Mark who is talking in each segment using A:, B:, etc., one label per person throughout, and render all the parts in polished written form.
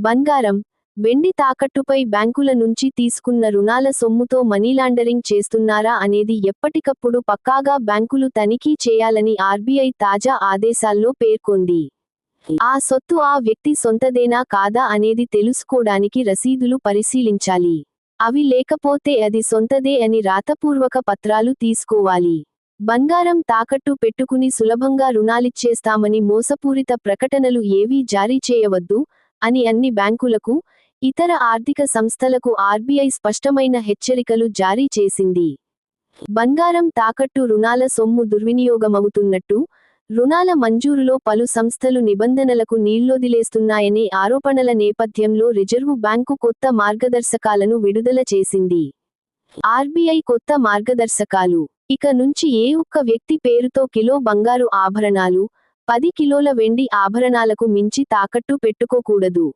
A: బంగారం, వెండి తాకట్టుపై బ్యాంకుల నుంచి తీసుకున్న రుణాల సొమ్ముతో మనీలాండరింగ్ చేస్తున్నారా అనేది ఎప్పటికప్పుడు పక్కాగా బ్యాంకులు తనిఖీ చేయాలని ఆర్బీఐ తాజా ఆదేశాల్లో పేర్కొంది. ఆ సొత్తు ఆ వ్యక్తి సొంతదేనా కాదా అనేది తెలుసుకోడానికి రసీదులు పరిశీలించాలి. అవి లేకపోతే అది సొంతదే అని రాతపూర్వక పత్రాలు తీసుకోవాలి. బంగారం తాకట్టు పెట్టుకుని సులభంగా రుణాలిచ్చేస్తామని మోసపూరిత ప్రకటనలు ఏవీ జారీ చేయవద్దు అని అన్ని బ్యాంకులకు, ఇతర ఆర్థిక సంస్థలకు ఆర్బీఐ స్పష్టమైన హెచ్చరికలు జారీ చేసింది. బంగారం తాకట్టు రుణాల సొమ్ము దుర్వినియోగమవుతున్నట్టు, రుణాల మంజూరులో పలు సంస్థలు నిబంధనలకు నీళ్లొదిలేస్తున్నాయనే ఆరోపణల నేపథ్యంలో రిజర్వు బ్యాంకు కొత్త మార్గదర్శకాలను విడుదల చేసింది. ఆర్బీఐ కొత్త మార్గదర్శకాలు: ఇక నుంచి ఏ ఒక్క వ్యక్తి పేరుతో కిలో బంగారు ఆభరణాలు, 10 కిలోల వెండి ఆభరణాలకు మించి తాకట్టు పెట్టుకోకూడదు.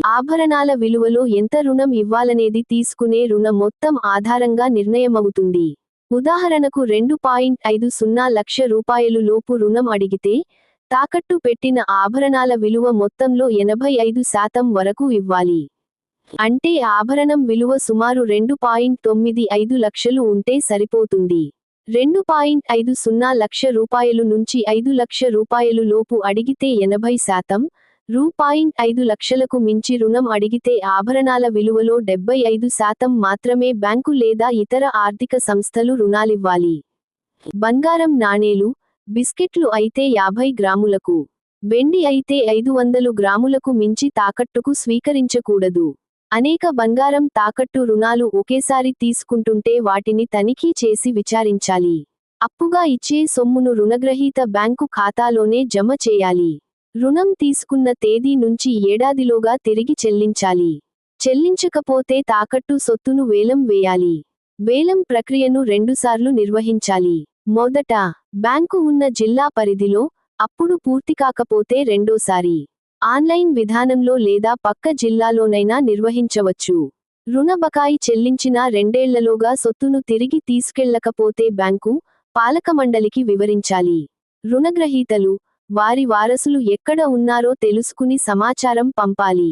A: ఆభరణాల విలువలో ఎంత రుణం ఇవ్వాలనేది తీసుకునే రుణ మొత్తం ఆధారంగా నిర్ణయమవుతుంది. ఉదాహరణకు 2.50 లక్ష రూపాయలు లోపు రుణం అడిగితే, తాకట్టు పెట్టిన ఆభరణాల విలువ మొత్తంలో 85% వరకు ఇవ్వాలి. అంటే ఆభరణం విలువ సుమారు 2.95 లక్షలు ఉంటే సరిపోతుంది. 2.50 లక్ష రూపాయలు నుంచి 5 లక్ష రూపాయలు లోపు అడిగితే 80%, రూ.5 లక్షలకు మించి రుణం అడిగితే ఆభరణాల విలువలో 75% మాత్రమే బ్యాంకు లేదా ఇతర ఆర్థిక సంస్థలు రుణాలివ్వాలి. బంగారం నాణేలు, బిస్కెట్లు అయితే 50 గ్రాములకు, వెండి అయితే 500 గ్రాములకు మించి తాకట్టుకు స్వీకరించకూడదు. అనేక బంగారం తాకట్టు రుణాలు ఒకేసారి తీసుకుంటుంటే వాటిని తనిఖీ చేసి విచారించాలి. అప్పుగా ఇచ్చే సొమ్మును రుణగ్రహీత బ్యాంకు ఖాతాలోనే జమ చేయాలి. రుణం తీసుకున్న తేదీ నుంచి ఏడాదిలోగా తిరిగి చెల్లించాలి. చెల్లించకపోతే తాకట్టు సొత్తును వేలం వేయాలి. వేలం ప్రక్రియను 2 సార్లు నిర్వహించాలి. మొదట బ్యాంకు ఉన్న జిల్లా పరిధిలో, అప్పుడు పూర్తికాకపోతే రెండోసారి ఆన్లైన్ విధానంలో లేదా పక్క జిల్లాలోనైనా నిర్వహించవచ్చు. రుణ బకాయి చెల్లించిన 2 ఏళ్లలోగా సొత్తును తిరిగి తీసుకెళ్లకపోతే బ్యాంకు, పాలకమండలికి వివరించాలి. రుణగ్రహీతలు, వారి వారసులు ఎక్కడ ఉన్నారో తెలుసుకుని సమాచారం పంపాలి.